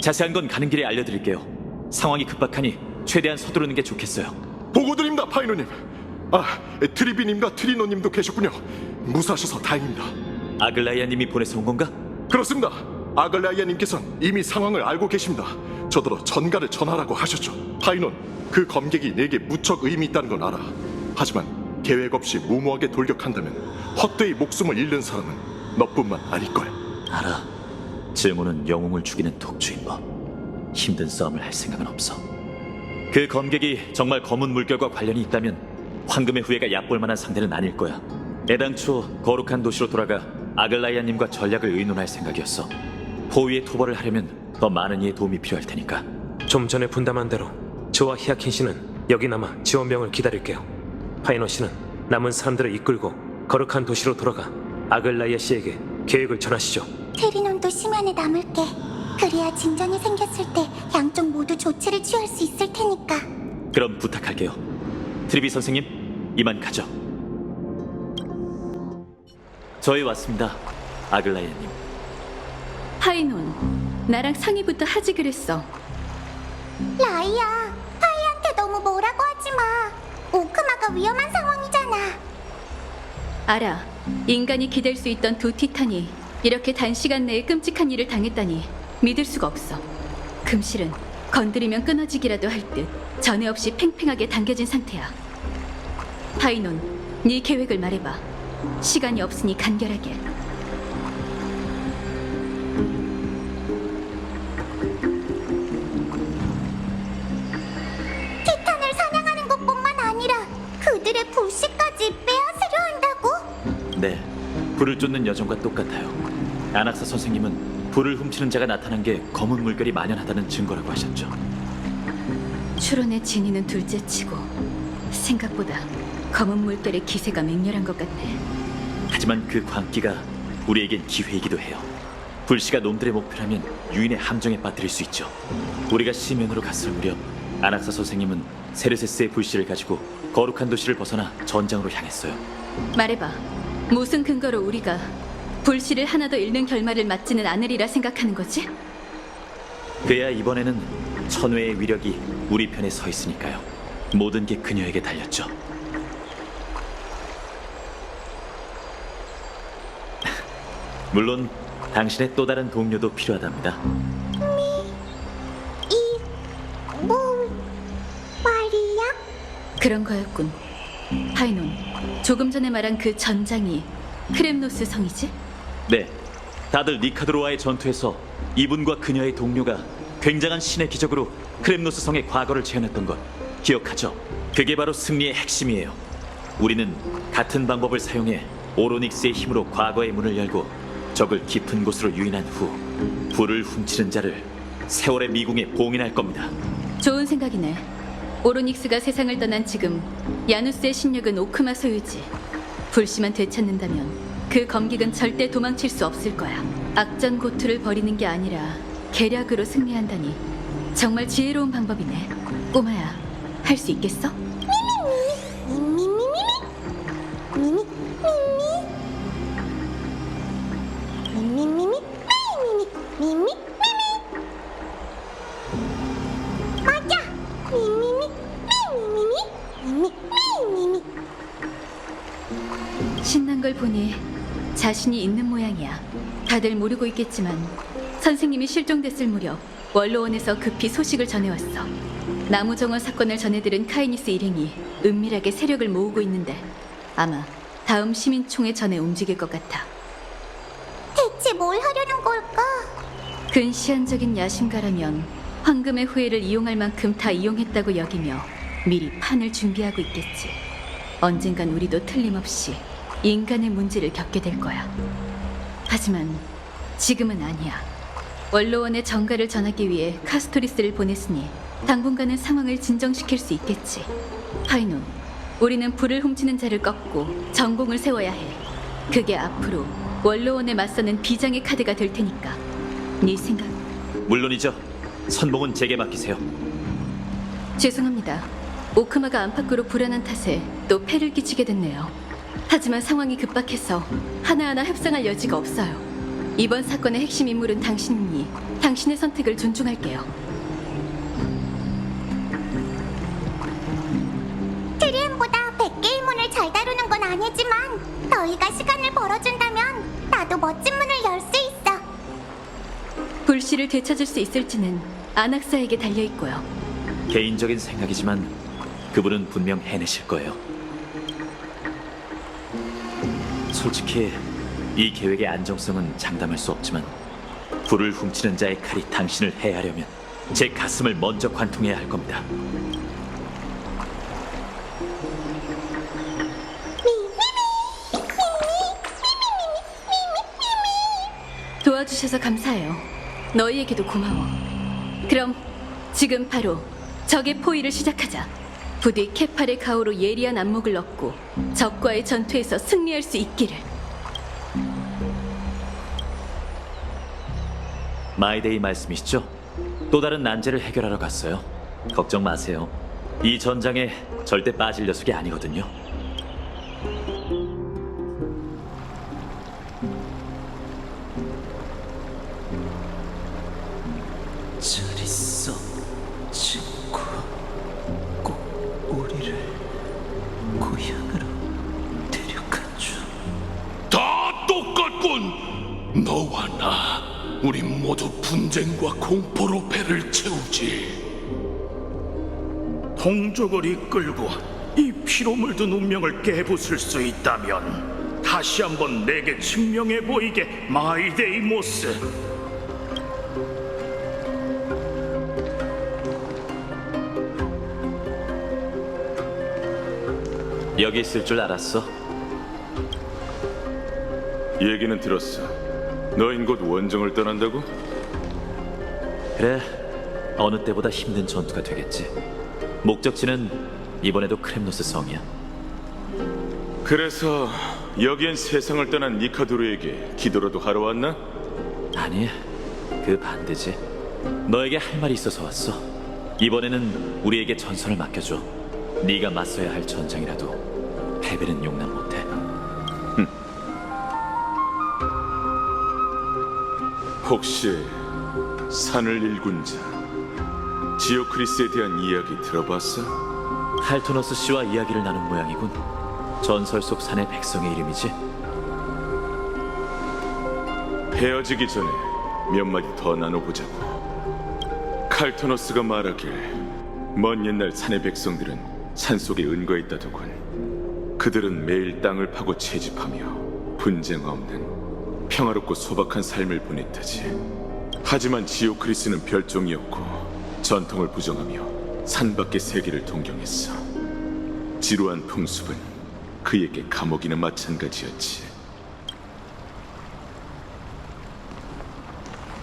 자세한 건 가는 길에 알려드릴게요. 상황이 급박하니 최대한 서두르는 게 좋겠어요. 보고드립니다, 파이노님. 트리비님과 트리노님도 계셨군요. 무사하셔서 다행입니다. 아글라이아님이 보내서 온 건가? 그렇습니다. 아글라이아님께서는 이미 상황을 알고 계십니다. 저더러 전가를 전하라고 하셨죠. 파이논, 그 검객이 내게 무척 의미 있다는 건 알아. 하지만 계획 없이 무모하게 돌격한다면 헛되이 목숨을 잃는 사람은 너뿐만 아닐 거야. 알아. 증오는 영웅을 죽이는 독주인 법. 힘든 싸움을 할 생각은 없어. 그 검객이 정말 검은 물결과 관련이 있다면 황금의 후예가 얕볼 만한 상대는 아닐 거야. 애당초 거룩한 도시로 돌아가 아글라이아님과 전략을 의논할 생각이었어. 포위의 토벌을 하려면 더 많은 이의 도움이 필요할 테니까. 좀 전에 분담한 대로 저와 히아킨 씨는 여기 남아 지원병을 기다릴게요. 파이너 씨는 남은 사람들을 이끌고 거룩한 도시로 돌아가 아글라이아 씨에게 계획을 전하시죠. 트리논도 심연에 남을게. 그래야 진전이 생겼을 때 양쪽 모두 조치를 취할 수 있을 테니까. 그럼 부탁할게요. 트리비 선생님, 이만 가죠. 저희 왔습니다, 아글라이아님. 파이논, 나랑 상의부터 하지 그랬어. 라이야, 파이한테 너무 뭐라고 하지 마. 오크마가 위험한 상황이잖아. 알아. 인간이 기댈 수 있던 두 티탄이 이렇게 단시간 내에 끔찍한 일을 당했다니 믿을 수가 없어. 금실은 건드리면 끊어지기라도 할 듯 전에 없이 팽팽하게 당겨진 상태야. 파이논, 네 계획을 말해봐. 시간이 없으니 간결하게. 티탄을 사냥하는 것뿐만 아니라 그들의 불씨까지 빼앗으려 한다고? 네, 불을 쫓는 여정과 똑같아요. 아낙사 선생님은 불을 훔치는 자가 나타난 게 검은 물결이 만연하다는 증거라고 하셨죠. 추론의 진위는 둘째치고 생각보다 검은 물결의 기세가 맹렬한 것 같네. 하지만 그 광기가 우리에겐 기회이기도 해요. 불씨가 놈들의 목표라면 유인의 함정에 빠뜨릴 수 있죠. 우리가 시면으로 갔을 무렵 아낙사 선생님은 세르세스의 불씨를 가지고 거룩한 도시를 벗어나 전장으로 향했어요. 말해봐. 무슨 근거로 우리가 불씨를 하나 더 잃는 결말을 맞지는 않으리라 생각하는 거지? 그야 이번에는 천회의 위력이 우리 편에 서 있으니까요. 모든 게 그녀에게 달렸죠. 물론 당신의 또 다른 동료도 필요하답니다. 말이야? 그런 거였군. 파이논, 조금 전에 말한 그 전장이 크렘노스 성이지? 네, 다들 니카드로와의 전투에서 이분과 그녀의 동료가 굉장한 신의 기적으로 크렘노스 성의 과거를 재현했던 것 기억하죠? 그게 바로 승리의 핵심이에요. 우리는 같은 방법을 사용해 오로닉스의 힘으로 과거의 문을 열고 적을 깊은 곳으로 유인한 후 불을 훔치는 자를 세월의 미궁에 봉인할 겁니다. 좋은 생각이네. 오로닉스가 세상을 떠난 지금 야누스의 신력은 오크마 소유지. 불씨만 되찾는다면 그 검객은 절대 도망칠 수 없을 거야. 악전 고투를 벌이는 게 아니라 계략으로 승리한다니 정말 지혜로운 방법이네. 꼬마야, 할 수 있겠어? 맞아. 신난 걸 보니 자신이 있는 모양이야. 다들 모르고 있겠지만 선생님이 실종됐을 무렵 원로원에서 급히 소식을 전해왔어. 나무정원 사건을 전해들은 카이니스 일행이 은밀하게 세력을 모으고 있는데 아마 다음 시민총회 전에 움직일 것 같아. 대체 뭘 하려는 걸까? 근시안적인 야심가라면 황금의 후예를 이용할 만큼 다 이용했다고 여기며 미리 판을 준비하고 있겠지. 언젠간 우리도 틀림없이 인간의 문제를 겪게 될 거야. 하지만 지금은 아니야. 원로원의 정가를 전하기 위해 카스토리스를 보냈으니 당분간은 상황을 진정시킬 수 있겠지. 파이논, 우리는 불을 훔치는 자를 꺾고 전공을 세워야 해. 그게 앞으로 원로원에 맞서는 비장의 카드가 될 테니까. 네 생각? 물론이죠. 선봉은 제게 맡기세요. 죄송합니다. 오크마가 안팎으로 불안한 탓에 또 폐를 끼치게 됐네요. 하지만 상황이 급박해서 하나하나 협상할 여지가 없어요. 이번 사건의 핵심 인물은 당신이니 당신의 선택을 존중할게요. 트리엠보다 100개의 문을 잘 다루는 건 아니지만 너희가 시간을 벌어준다면 나도 멋진 문을 열 수 있어. 불씨를 되찾을 수 있을지는 안악사에게 달려있고요. 개인적인 생각이지만 그분은 분명 해내실 거예요. 솔직히 이 계획의 안정성은 장담할 수 없지만 불을 훔치는 자의 칼이 당신을 해하려면 제 가슴을 먼저 관통해야 할 겁니다. 도와주셔서 감사해요. 너희에게도 고마워. 그럼 지금 바로 적의 포위를 시작하자. 부디 케팔의 가오로 예리한 안목을 얻고 적과의 전투에서 승리할 수 있기를. 마이데이 말씀이시죠? 또 다른 난제를 해결하러 갔어요. 걱정 마세요. 이 전장에 절대 빠질 녀석이 아니거든요. 잘 있어, 친구. 꼭 우리를 고향으로 데려가줘. 다 똑같군. 너와 나, 우리 모두 분쟁과 공포로 배를 채우지. 동족을 이끌고 이 피로 물든 운명을 깨부술 수 있다면 다시 한번 내게 증명해 보이게, 마이데이모스. 여기 있을 줄 알았어. 얘기는 들었어. 너흰 곧 원정을 떠난다고? 그래, 어느 때보다 힘든 전투가 되겠지. 목적지는 이번에도 크렘노스 성이야. 그래서 여기엔 세상을 떠난 니카도르에게 기도라도 하러 왔나? 아니, 그 반대지. 너에게 할 말이 있어서 왔어. 이번에는 우리에게 전선을 맡겨줘. 네가 맞서야 할 전장이라도 패배는 용납 못해. 혹시 산을 일군 자 지오크리스에 대한 이야기 들어봤어? 할토너스 씨와 이야기를 나눈 모양이군. 전설 속 산의 백성의 이름이지. 헤어지기 전에 몇 마디 더 나눠보자고. 칼토너스가 말하길 먼 옛날 산의 백성들은 산속에 은거했다더군. 그들은 매일 땅을 파고 채집하며 분쟁 없는 평화롭고 소박한 삶을 보냈다지. 하지만 지오크리스는 별종이었고 전통을 부정하며 산밖의 세계를 동경했어. 지루한 풍습은 그에게 감옥이나 마찬가지였지.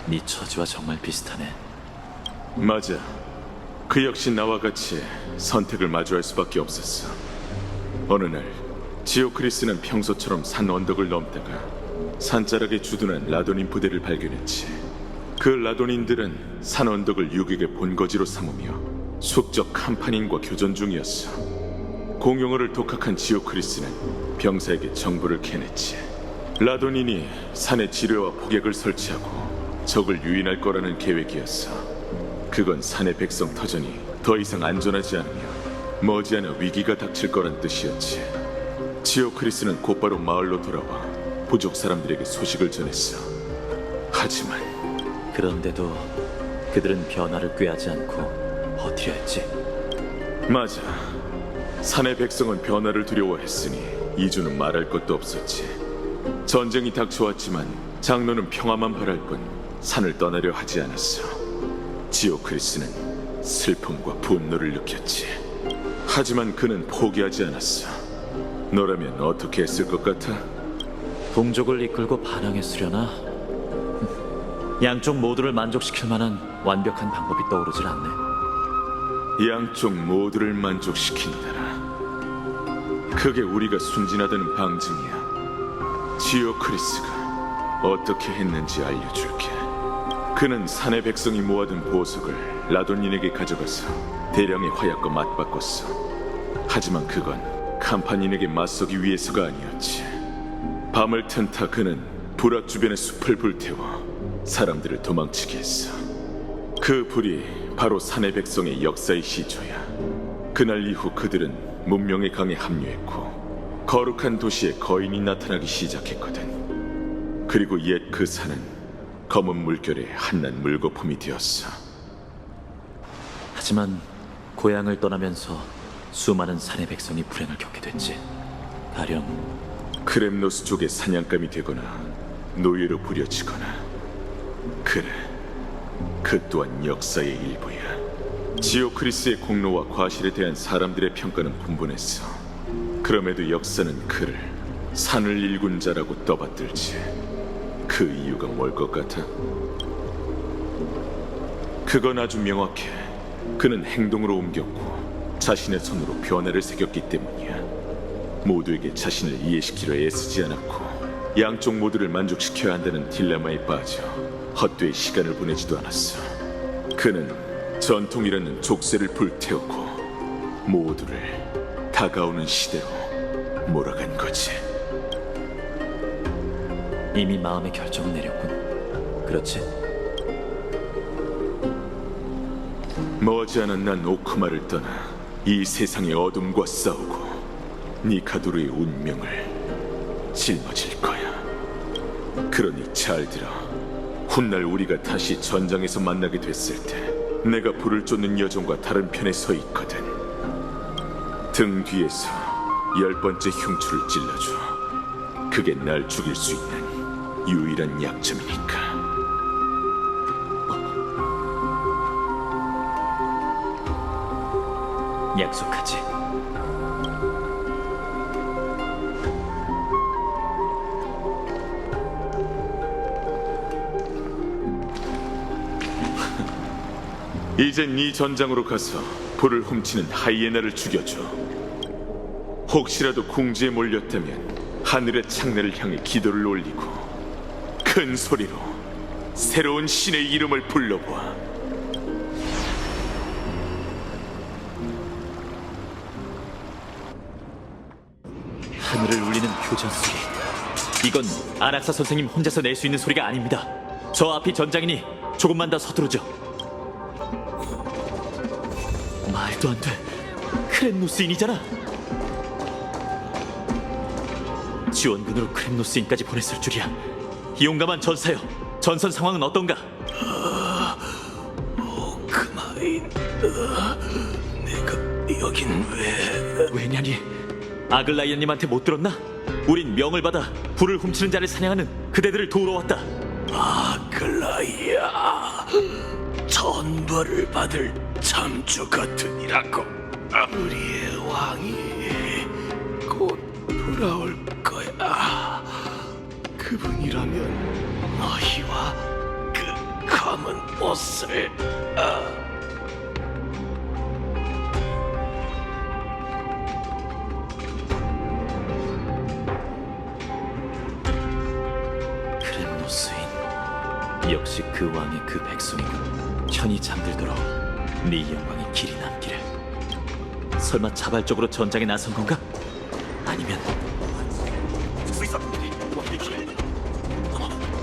네 처지와 정말 비슷하네. 맞아. 그 역시 나와 같이 선택을 마주할 수밖에 없었어. 어느 날 지오크리스는 평소처럼 산 언덕을 넘다가 산자락에 주둔한 라도닌 부대를 발견했지. 그 라도닌들은 산 언덕을 유격의 본거지로 삼으며 숙적 캄파닌과 교전 중이었어. 공용어를 독학한 지오크리스는 병사에게 정보를 캐냈지. 라도닌이 산에 지뢰와 폭약을 설치하고 적을 유인할 거라는 계획이었어. 그건 산의 백성 터전이 더 이상 안전하지 않으며 머지않아 위기가 닥칠 거란 뜻이었지. 지오크리스는 곧바로 마을로 돌아와 부족 사람들에게 소식을 전했어. 하지만 그런데도 그들은 변화를 꾀하지 않고 버티려 했지. 맞아. 산의 백성은 변화를 두려워했으니 이주는 말할 것도 없었지. 전쟁이 닥쳐왔지만 장로는 평화만 바랄 뿐 산을 떠나려 하지 않았어. 지오크리스는 슬픔과 분노를 느꼈지. 하지만 그는 포기하지 않았어. 너라면 어떻게 했을 것 같아? 동족을 이끌고 반항했으려나? 양쪽 모두를 만족시킬 만한 완벽한 방법이 떠오르질 않네. 양쪽 모두를 만족시킨다라. 그게 우리가 순진하다는 방증이야. 지오크리스가 어떻게 했는지 알려줄게. 그는 산의 백성이 모아둔 보석을 라돈닌에게 가져가서 대량의 화약과 맞바꿨어. 하지만 그건 캄파닌에게 맞서기 위해서가 아니었지. 밤을 튼타 그는 부락 주변의 숲을 불태워 사람들을 도망치게 했어. 그 불이 바로 산의 백성의 역사의 시초야. 그날 이후 그들은 문명의 강에 합류했고 거룩한 도시에 거인이 나타나기 시작했거든. 그리고 옛 그 산은 검은 물결의 한낱 물거품이 되었어. 하지만 고향을 떠나면서 수많은 산의 백성이 불행을 겪게 됐지. 가령 크렘노스 족의 사냥감이 되거나 노예로 부려지거나. 그래, 그 또한 역사의 일부야. 지오크리스의 공로와 과실에 대한 사람들의 평가는 분분했어. 그럼에도 역사는 그를 산을 일군 자라고 떠받들지. 그 이유가 뭘 것 같아? 그건 아주 명확해. 그는 행동으로 옮겼고 자신의 손으로 변화를 새겼기 때문이야. 모두에게 자신을 이해시키려 애쓰지 않았고 양쪽 모두를 만족시켜야 한다는 딜레마에 빠져 헛되이 시간을 보내지도 않았어. 그는 전통이라는 족쇄를 불태우고 모두를 다가오는 시대로 몰아간 거지. 이미 마음의 결정을 내렸군. 그렇지? 머지않은 난 오크마를 떠나 이 세상의 어둠과 싸우고 니카도르의 운명을 짊어질 거야. 그러니 잘 들어. 훗날 우리가 다시 전장에서 만나게 됐을 때 내가 불을 쫓는 여종과 다른 편에 서 있거든. 등 뒤에서 10번째 흉추를 찔러줘. 그게 날 죽일 수 있는 유일한 약점이니까. 약속하지. 이젠 네 전장으로 가서 불을 훔치는 하이에나를 죽여줘. 혹시라도 궁지에 몰렸다면 하늘의 창내를 향해 기도를 올리고 큰 소리로 새로운 신의 이름을 불러보아. 하늘을 울리는 교전 소리. 이건 아낙사 선생님 혼자서 낼 수 있는 소리가 아닙니다. 저 앞이 전장이니 조금만 더 서두르죠. 말도 안 돼. 크렘노스인이잖아. 지원군으로 크렘노스인까지 보냈을 줄이야. 용감한 전사여, 전선 상황은 어떤가? 오크마인, 내가 여긴 왜... 왜냐니? 아글라이언님한테 못 들었나? 우린 명을 받아 불을 훔치는 자를 사냥하는 그대들을 도우러 왔다. 아글라이아, 전벌을 받을 참주 같으니라고. 우리의 왕이 곧 돌아올 거야. 그분이라면 너희와 그 검은 옷을 크렘노스인, 역시 그 왕의 그 백성이군. 편히 잠들도록 네 영광의 길이 남기를. 설마 자발적으로 전장에 나선 건가? 아니면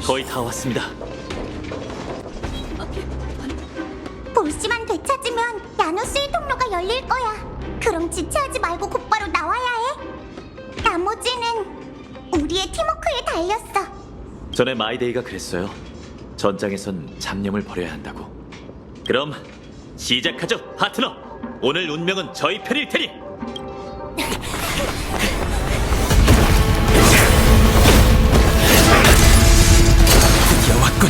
거의 다 왔습니다. 볼시만 되찾으면 야누스의 통로가 열릴 거야. 그럼 지체하지 말고 곧바로 나와야 해. 나머지는 우리의 팀워크에 달렸어. 전에 마이데이가 그랬어요. 전장에선 잡념을 버려야 한다고. 그럼 시작하죠, 파트너. 오늘 운명은 저희 편일 테니. 드디어 왔군.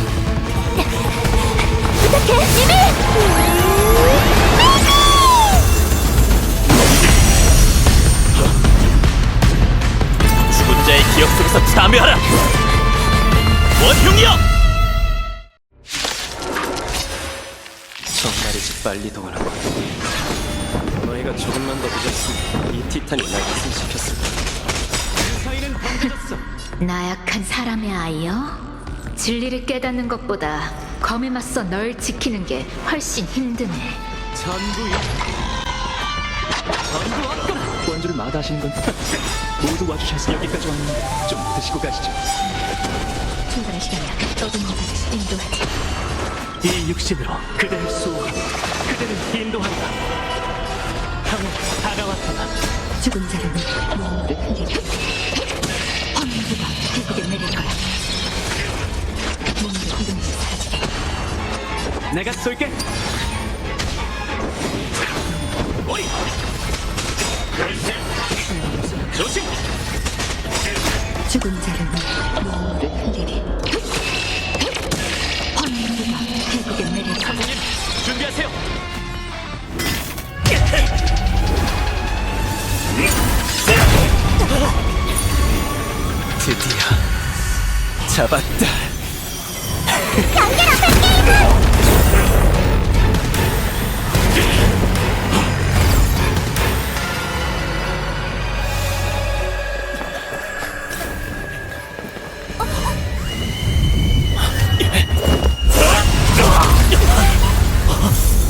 죽은 자의 기억 속에서 참여하라. 원흉이여! 정말이지 빨리 동원하고. 너희가 조금만 더 늦었으면 이 티탄이 날 희생시켰을 거야. 나약한 사람의 아이여? 진리를 깨닫는 것보다 검에 맞서 널 지키는 게 훨씬 힘드네. 원주를 마다하시는 건 모두 와주셔서 여기까지 왔는데 좀 드시고 가시죠. 출발할 시간이야. 떠든 자를 인도하지. 이 육신으로 그대를 수호하고 그대를 인도한다. 형은 다가왔다. 죽은 자를 위해 눈물을 흘리리. 황무가 결국에 내릴 거야. 몸도 이름이 사라지리. 내가 쏠게. 머리. 조심. 죽은 자를 위해 눈물을 흘리리. 황무가 결국에 내릴 거야. 준비하세요. 드디어 잡았다.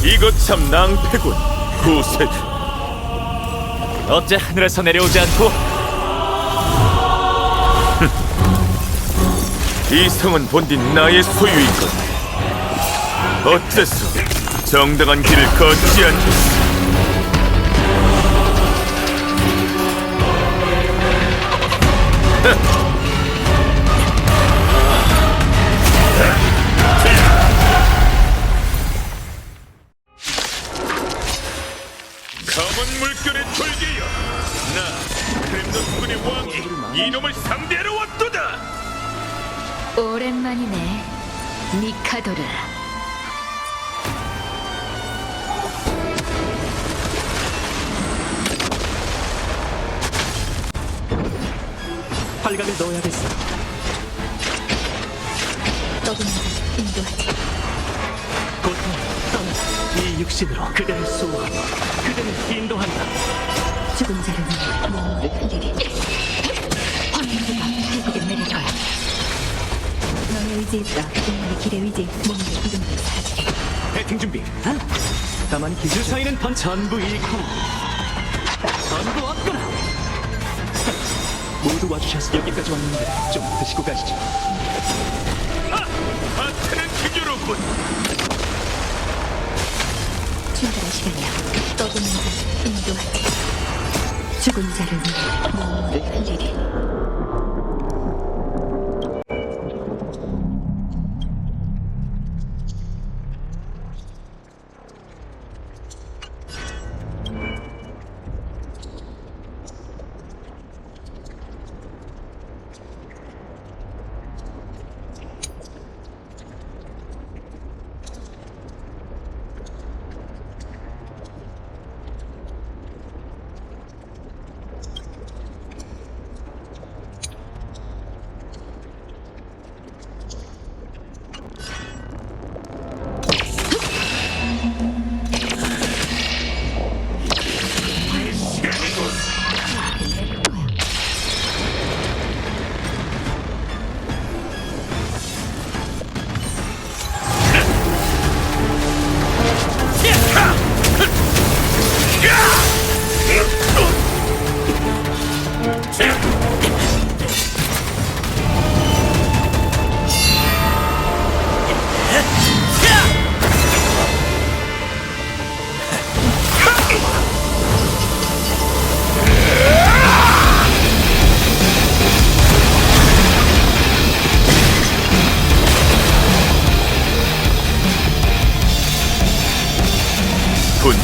이거 참 낭패군. 구세주. 어째 하늘에서 내려오지 않고? 이 성은 본디 나의 소유이건 어째서 정당한 길을 걷지 않겠어. 검은 물결의 돌기여, 나 크렘노스군의 왕이 이놈을 상대하러 왔도다. 오랜만이네, 미카도르. 팔각을 넣어야겠어. 떠도는 자를 인도하지. 고통 떠나 이 육신으로 그대를 수호하고 그대를 인도한다. 죽은 자를 위해 눈물을 흘리리. 황무가 결국에 내릴 거야. 너의 의지있다. 인물의 길의 의지, 몸의 이름도 사라지리. 배팅 준비. 가만히 기주 사이는 던 전부 잃거나 전부 얻거나. 모두 와주셔서 여기까지 왔는데 좀 드시고 가시죠. 하트는 그교로군. 출발할 시간이야. 떠도는 자를 인도하지. 죽은 자를 위해 눈물을 흘리리.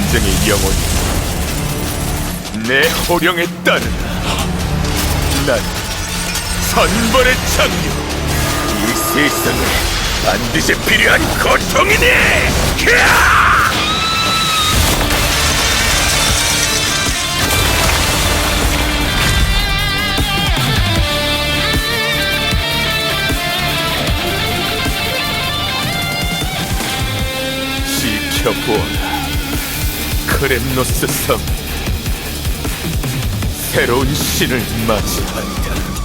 전쟁의 영혼이 내 호령에 따르라. 난 천벌의 장류, 이 세상에 반드시 필요한 고통이니! 지켜보아라, 크렘노스 섬 새로운 신을 맞이한다.